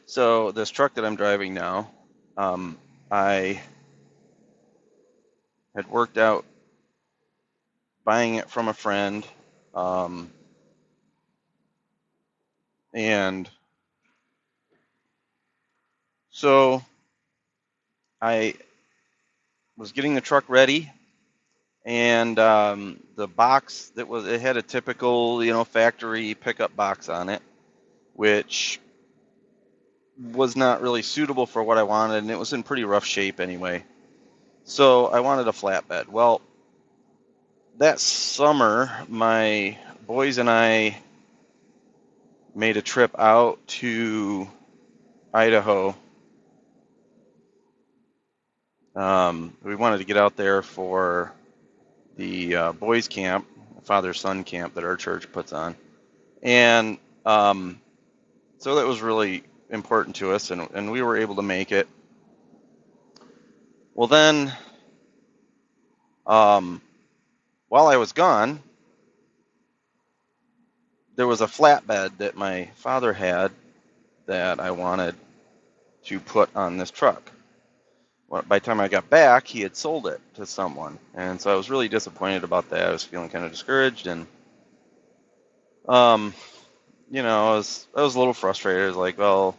So this truck that I'm driving now, I had worked out buying it from a friend, um, and so I was getting the truck ready, and the box it had a typical, factory pickup box on it, which was not really suitable for what I wanted, and it was in pretty rough shape anyway. So I wanted a flatbed. Well, that summer, my boys and I made a trip out to Idaho. We wanted to get out there for the boys' camp, father-son camp that our church puts on, and so that was really important to us, and we were able to make it. Well, then, while I was gone, there was a flatbed that my father had that I wanted to put on this truck. Well, by the time I got back, he had sold it to someone, and so I was really disappointed about that. I was feeling kind of discouraged, and um, I was a little frustrated. I was like, well,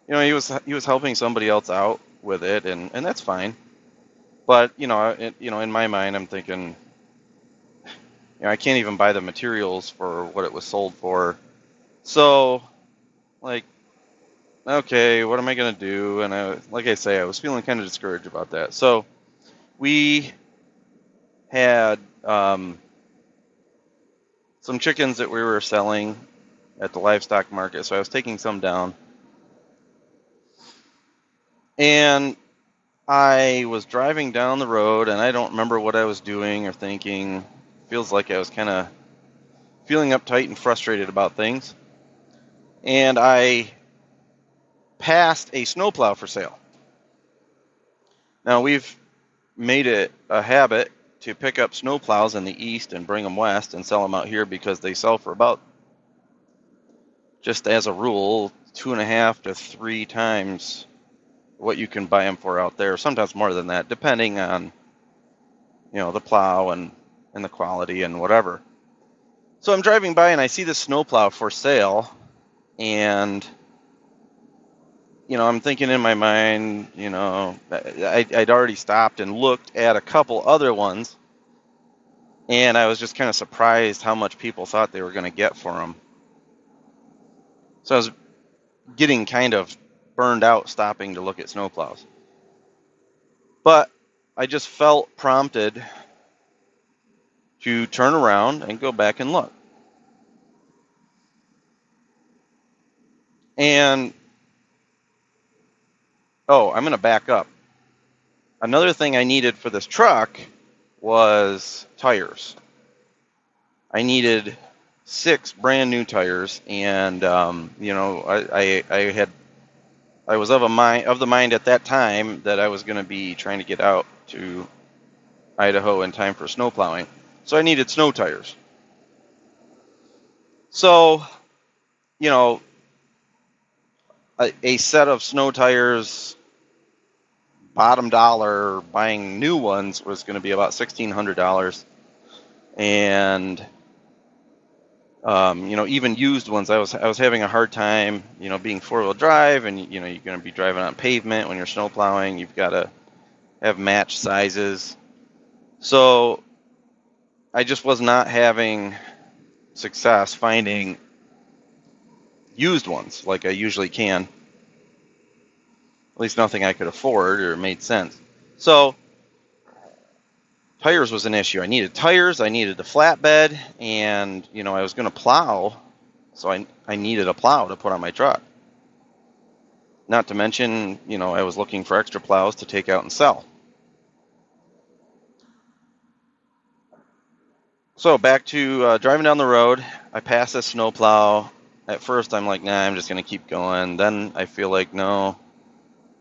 he was helping somebody else out with it, and that's fine. But in my mind, I'm thinking, I can't even buy the materials for what it was sold for. So, like, okay, what am I gonna do? And like I say, I was feeling kind of discouraged about that. So we had some chickens that we were selling at the livestock market. So I was taking some down, and I was driving down the road, and I don't remember what I was doing or thinking. Feels like I was kind of feeling uptight and frustrated about things. And I passed a snowplow for sale. Now, we've made it a habit to pick up snowplows in the east and bring them west and sell them out here because they sell for about, just as a rule, 2.5 to 3 times what you can buy them for out there. Sometimes more than that, depending on the plow and the quality and whatever. So I'm driving by and I see this snowplow for sale, and I'm thinking in my mind, I'd already stopped and looked at a couple other ones, and I was just kind of surprised how much people thought they were going to get for them. So I was getting kind of burned out stopping to look at snowplows. But I just felt prompted to turn around and go back and look. And, I'm going to back up. Another thing I needed for this truck was tires. I needed 6 brand new tires, and I was of the mind at that time that I was going to be trying to get out to Idaho in time for snow plowing, so I needed snow tires. So, a set of snow tires, bottom dollar, buying new ones was going to be about $1,600, and even used ones, I was having a hard time, being 4-wheel drive, and you're going to be driving on pavement when you're snow plowing. You've got to have matched sizes. So I just was not having success finding used ones like I usually can. At least nothing I could afford or made sense. So tires was an issue. I needed tires, I needed the flatbed, and I was going to plow, so I needed a plow to put on my truck. Not to mention, I was looking for extra plows to take out and sell. So back to driving down the road, I pass a snowplow. At first I'm like, nah, I'm just going to keep going. Then I feel like, no,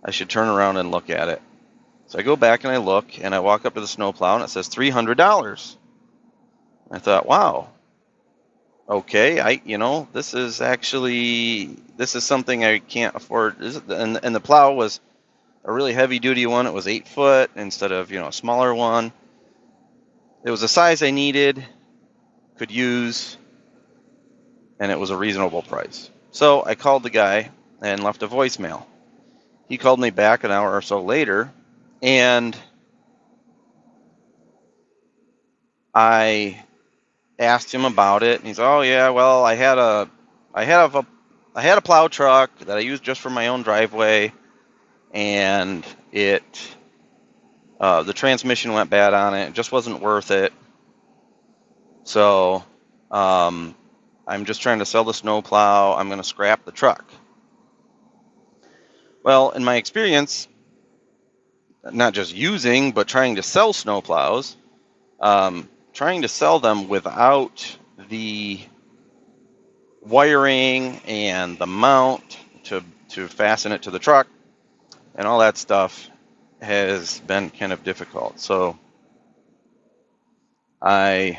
I should turn around and look at it. So I go back and I look, and I walk up to the snowplow, and it says $300. I thought, wow, okay, this is something I can't afford. And the plow was a really heavy duty one. It was 8 foot instead of, a smaller one. It was a size I needed, could use, and it was a reasonable price. So I called the guy and left a voicemail. He called me back an hour or so later, and I asked him about it. And he's, oh yeah, well, I had a plow truck that I used just for my own driveway, and the transmission went bad on it. It just wasn't worth it. So, I'm just trying to sell the snow plow. I'm going to scrap the truck. Well, in my experience, not just using, but trying to sell snow plows, trying to sell them without the wiring and the mount to fasten it to the truck and all that stuff has been kind of difficult. So I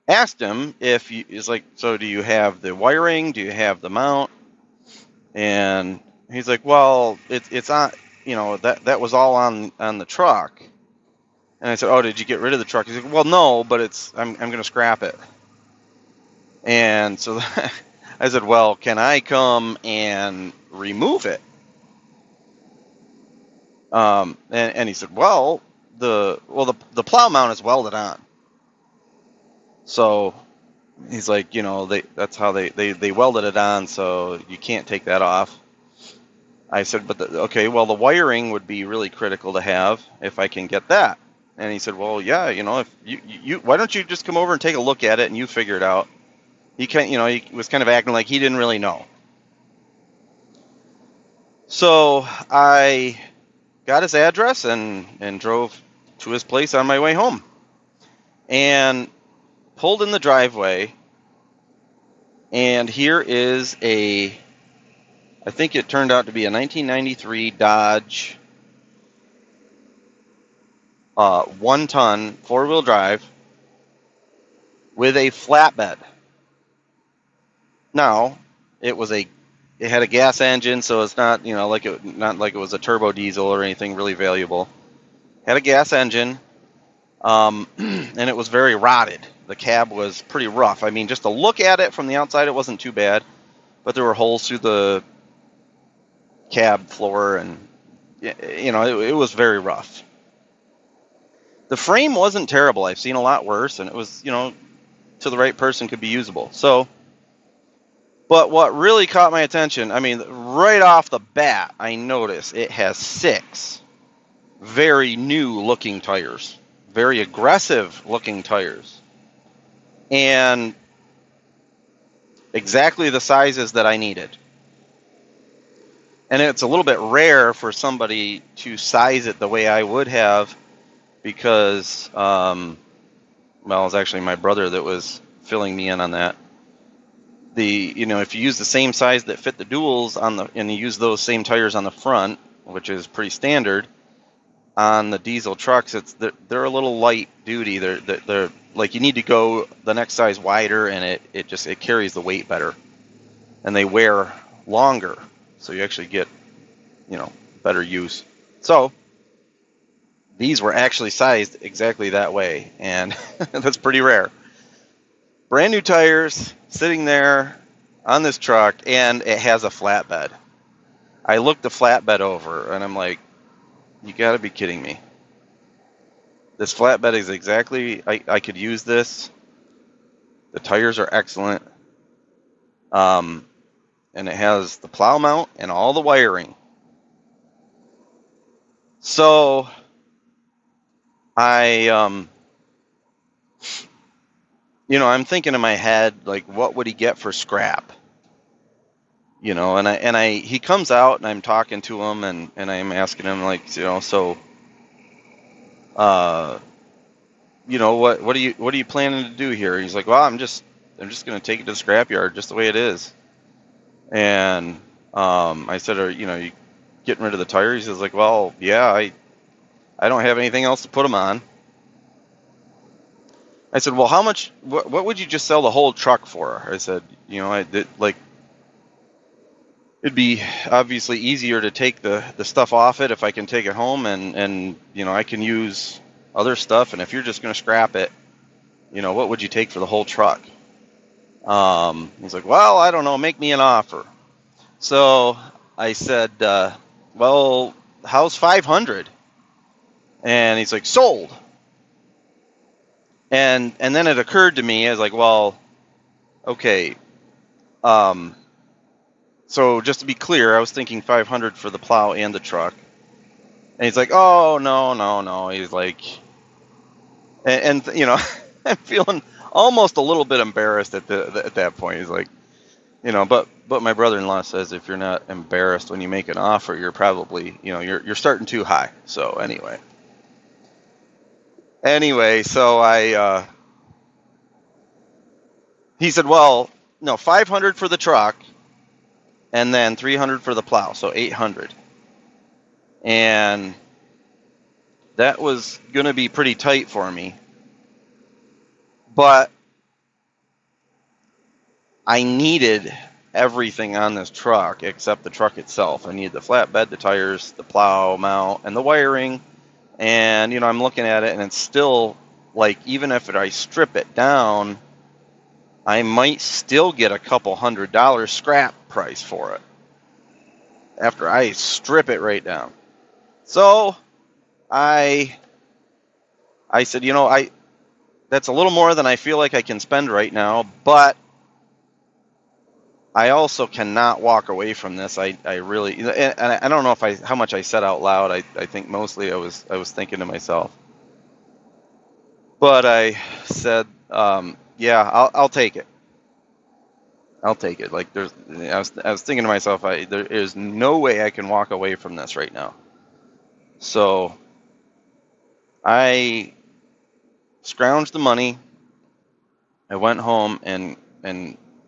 asked him if he's like, so do you have the wiring? Do you have the mount? And he's like, well, it's on, that was all on the truck. And I said, oh, did you get rid of the truck? He's like, well, no, but I'm going to scrap it. And so I said, well, can I come and remove it? And he said, well, the plow mount is welded on. So he's like, that's how they welded it on, so you can't take that off. I said, but okay, well, the wiring would be really critical to have if I can get that. And he said, well, yeah, if you why don't you just come over and take a look at it and you figure it out. He was kind of acting like he didn't really know. So I got his address and drove to his place on my way home and pulled in the driveway. And here is I think it turned out to be a 1993 Dodge 1-ton 4-wheel drive with a flatbed. Now, it had a gas engine, so it's not, not like it was a turbo diesel or anything really valuable. Had a gas engine, and it was very rotted. The cab was pretty rough. I mean, just to look at it from the outside, it wasn't too bad, but there were holes through the cab floor, and it was very rough. The frame wasn't terrible. I've seen a lot worse, and it was, to the right person could be usable. So, but what really caught my attention, I mean, right off the bat, I noticed it has 6 very new looking tires, very aggressive looking tires, and exactly the sizes that I needed. And it's a little bit rare for somebody to size it the way I would have, because, well, it was actually my brother that was filling me in on that. If you use the same size that fit the duals and you use those same tires on the front, which is pretty standard on the diesel trucks, they're a little light duty. They're like, you need to go the next size wider, and it carries the weight better, and they wear longer, so you actually get better use. So these were actually sized exactly that way, and that's pretty rare. Brand new tires sitting there on this truck, and it has a flatbed. I looked the flatbed over, and I'm like, you got to be kidding me. This flatbed is exactly, I could use this. The tires are excellent. And it has the plow mount and all the wiring. So I'm thinking in my head, like, what would he get for scrap? He comes out, and I'm talking to him, and I'm asking him, like, so, what are you planning to do here? He's like, well, I'm just going to take it to the scrapyard just the way it is. And I said, are you getting rid of the tires? He's like, well, yeah, I don't have anything else to put them on. I said, well, how much? What would you just sell the whole truck for? I said, like it'd be obviously easier to take the stuff off it if I can take it home, and I can use other stuff. And if you're just going to scrap it, what would you take for the whole truck? He's like, well, I don't know. Make me an offer. So I said, well, how's 500? And he's like, sold. And then it occurred to me, I was like, well, okay. So just to be clear, I was thinking 500 for the plow and the truck. And he's like, oh, no, no, no. He's like, and I'm feeling almost a little bit embarrassed at that point. He's like, but my brother-in-law says if you're not embarrassed when you make an offer, you're probably, you're starting too high. So anyway, so he said, well, no, 500 for the truck, and then 300 for the plow, so 800. And that was going to be pretty tight for me. But I needed everything on this truck except the truck itself. I needed the flatbed, the tires, the plow mount, and the wiring. And, I'm looking at it, and it's still, like, even if I strip it down, I might still get a couple $100 scrap price for it after I strip it right down. So I said, that's a little more than I feel like I can spend right now, but I also cannot walk away from this. I really, and I don't know how much I said out loud. I think mostly I was thinking to myself, but I said, yeah, I'll take it. I'll take it. Like I was thinking to myself, there is no way I can walk away from this right now. So I scrounged the money. I went home and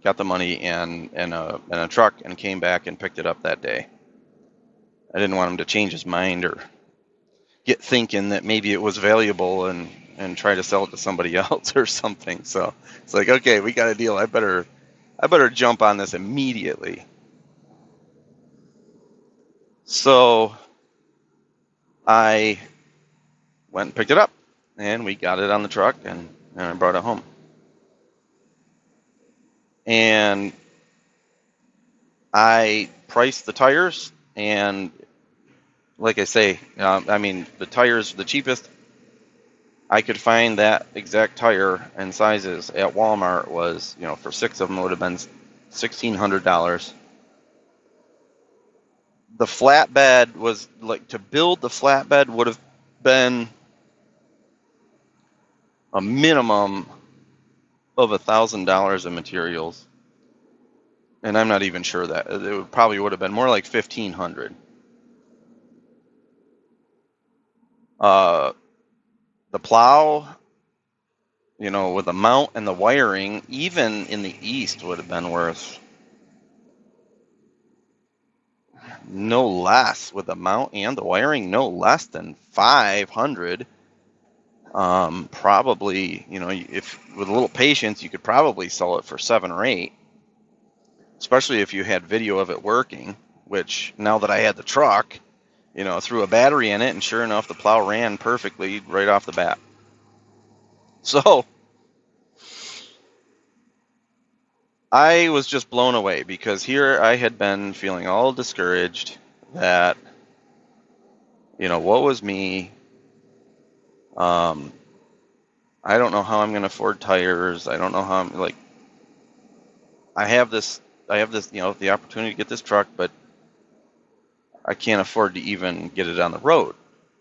got the money and a truck and came back and picked it up that day. I didn't want him to change his mind or get thinking that maybe it was valuable and try to sell it to somebody else or something. So it's like, okay, we got a deal. I better jump on this immediately. So I went and picked it up, and we got it on the truck, and I brought it home. And I priced the tires, and like I say, the tires, the cheapest I could find that exact tire and sizes at Walmart was, for 6 of them, it would have been $1,600. The flatbed was, like, to build the flatbed would have been a minimum of $1,000 in materials. And I'm not even sure that it probably would have been more like 1,500. The plow, with the mount and the wiring, even in the East, would have been worth no less, with the mount and the wiring, no less than 500. Probably, if with a little patience, you could probably sell it for 7 or 8, especially if you had video of it working, which now that I had the truck, threw a battery in it, and sure enough, the plow ran perfectly right off the bat. So I was just blown away, because here I had been feeling all discouraged that, what was me? I don't know how I'm going to afford tires. I don't know how I'm, like, I have this, the opportunity to get this truck, but I can't afford to even get it on the road.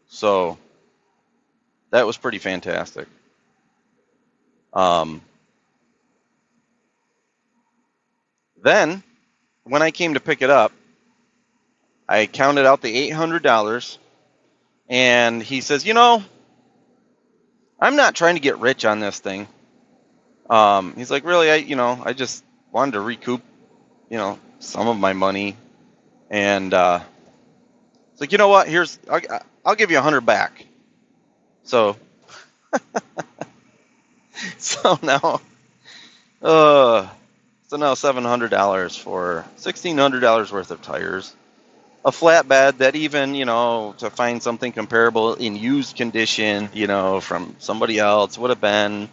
So that was pretty fantastic. Then when I came to pick it up, I counted out the $800, and he says, I'm not trying to get rich on this thing. He's like, really, I just wanted to recoup, some of my money. And it's like, you know what? I'll give you $100 back. So So now, uh, now $700 for $1,600 worth of tires, a flatbed that even, to find something comparable in used condition, from somebody else would have been,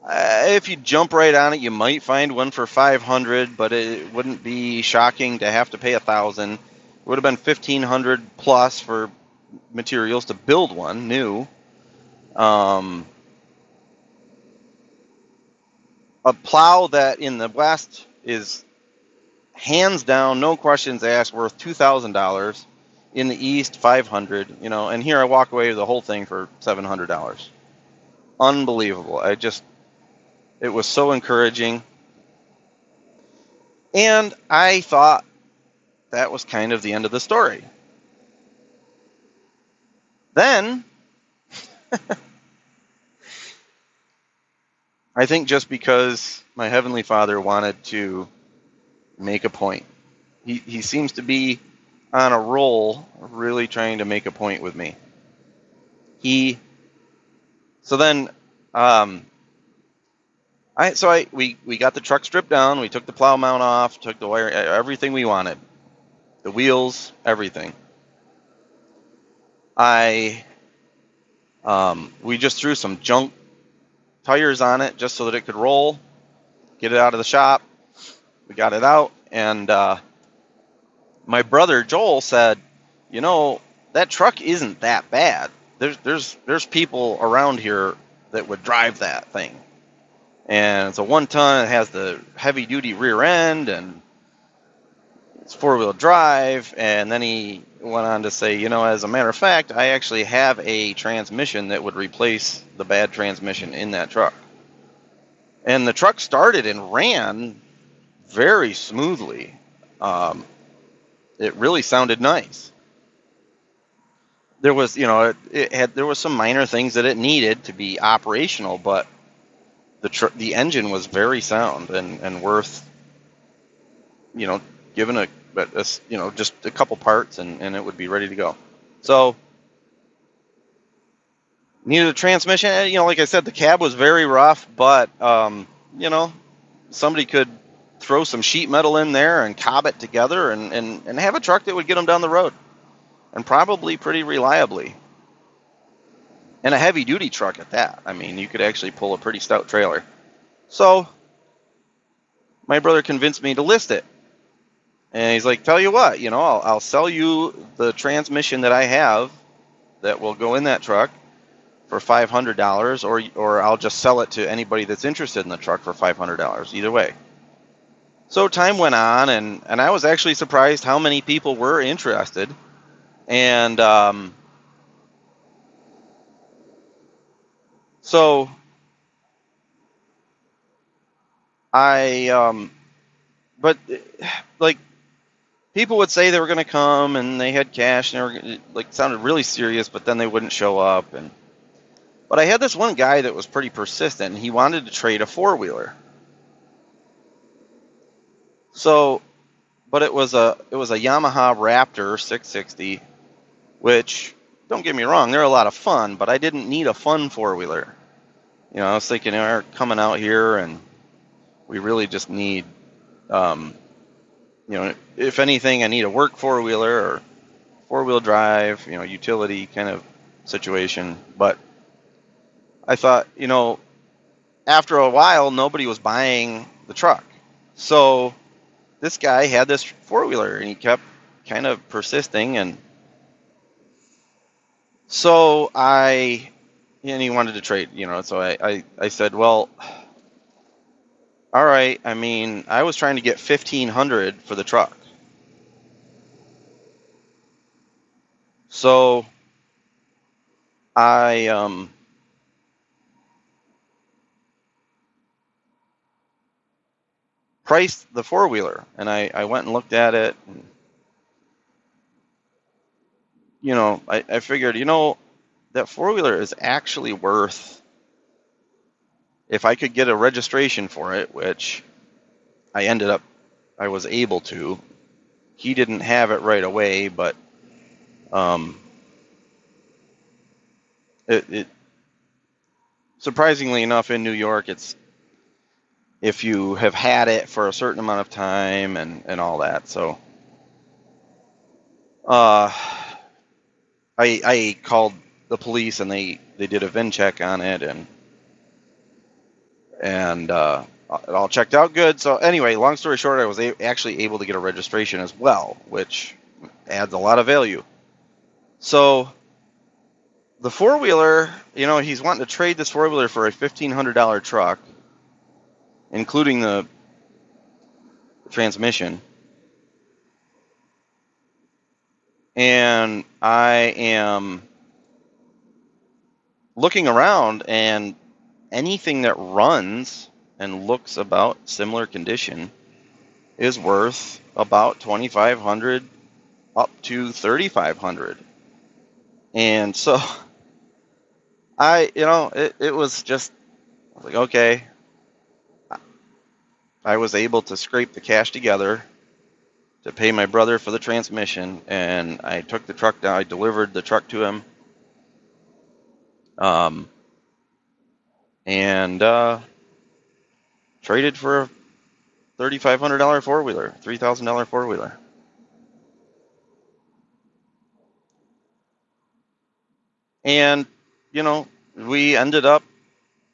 if you jump right on it, you might find one for 500, but it wouldn't be shocking to have to pay 1,000. It would have been 1,500 plus for materials to build one new. Um, a plow that in the West is hands down, no questions asked, worth $2,000. In the East, 500. And here I walk away with the whole thing for $700. Unbelievable. It was so encouraging. And I thought that was kind of the end of the story. Then, I think just because my Heavenly Father wanted to make a point, he seems to be on a roll, really trying to make a point with me. So then, we got the truck stripped down. We took the plow mount off, took the wire, everything we wanted, the wheels, everything. We just threw some junk tires on it just so that it could roll, get it out of the shop. We got it out, and my brother Joel said, that truck isn't that bad. There's people around here that would drive that thing. And it's a 1-ton. It has the heavy duty rear end, and it's 4-wheel drive. And then he went on to say, as a matter of fact, I actually have a transmission that would replace the bad transmission in that truck. And the truck started and ran very smoothly. It really sounded nice. There was, there was some minor things that it needed to be operational, but the engine was very sound and worth, given just a couple parts and it would be ready to go. So needed a transmission. Like I said, the cab was very rough, but somebody could throw some sheet metal in there and cob it together and have a truck that would get them down the road, and probably pretty reliably. And a heavy duty truck at that. I mean, you could actually pull a pretty stout trailer. So my brother convinced me to list it. And he's like, tell you what, I'll sell you the transmission that I have that will go in that truck for $500, or I'll just sell it to anybody that's interested in the truck for $500, either way. So time went on, and I was actually surprised how many people were interested. And so but like, people would say they were going to come and they had cash and they were sounded really serious, but then they wouldn't show up. But I had this one guy that was pretty persistent, and he wanted to trade a 4-wheeler. So, but it was a Yamaha Raptor 660, which, don't get me wrong, they're a lot of fun, but I didn't need a fun 4-wheeler. I was thinking, we're coming out here and we really just need, if anything, I need a work 4-wheeler or 4-wheel drive, utility kind of situation. But I thought, after a while, nobody was buying the truck. So this guy had this 4-wheeler, and he kept kind of persisting. And so he wanted to trade, so I said, well, all right. I mean, I was trying to get $1,500 for the truck. So I priced the 4-wheeler, and I went and looked at it. And, I figured, that 4-wheeler is actually worth, if I could get a registration for it, which I was able to. He didn't have it right away, but surprisingly enough, in New York, it's if you have had it for a certain amount of time and all that. So uh, I called the police and they did a VIN check on it and it all checked out good. So anyway, long story short, I was actually able to get a registration as well, which adds a lot of value. So the four wheeler, he's wanting to trade this four wheeler for a $1,500 truck, including the transmission. And I am looking around, and anything that runs and looks about similar condition is worth about 2,500 up to 3,500. And so it was just like, okay, I was able to scrape the cash together to pay my brother for the transmission, and I took the truck down. I delivered the truck to him, and traded for a $3,500 four wheeler, $3,000 four wheeler. And we ended up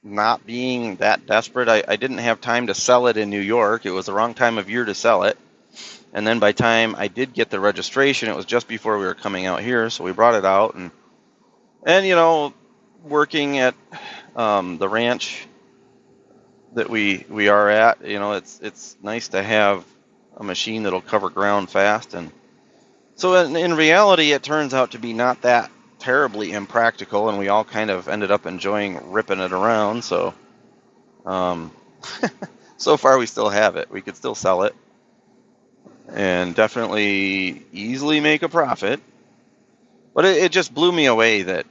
not being that desperate. I didn't have time to sell it in New York. It was the wrong time of year to sell it. And then by the time I did get the registration, it was just before we were coming out here, so we brought it out and working at the ranch that we are at, it's nice to have a machine that'll cover ground fast. And so in reality, it turns out to be not that terribly impractical, and we all kind of ended up enjoying ripping it around. So so far we still have it. We could still sell it and definitely easily make a profit. But it just blew me away that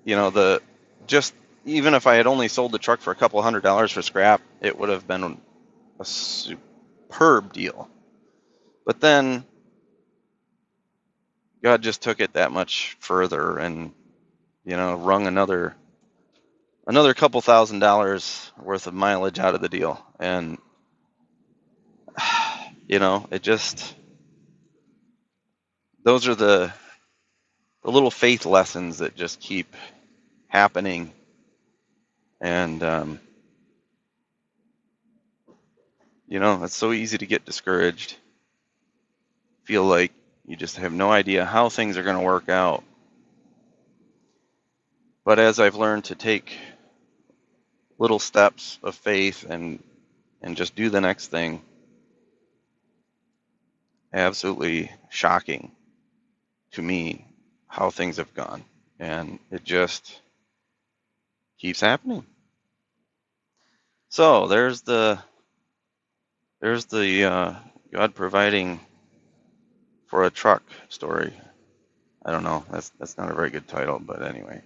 even if I had only sold the truck for a couple $100 for scrap, it would have been a superb deal. But then God just took it that much further and wrung another couple $1,000s worth of mileage out of the deal. And it just, those are the little faith lessons that just keep happening. And it's so easy to get discouraged, feel like you just have no idea how things are going to work out. But as I've learned to take little steps of faith and just do the next thing, absolutely shocking to me how things have gone. And it just keeps happening. So there's the God providing for a truck story. I don't know. That's not a very good title, but anyway.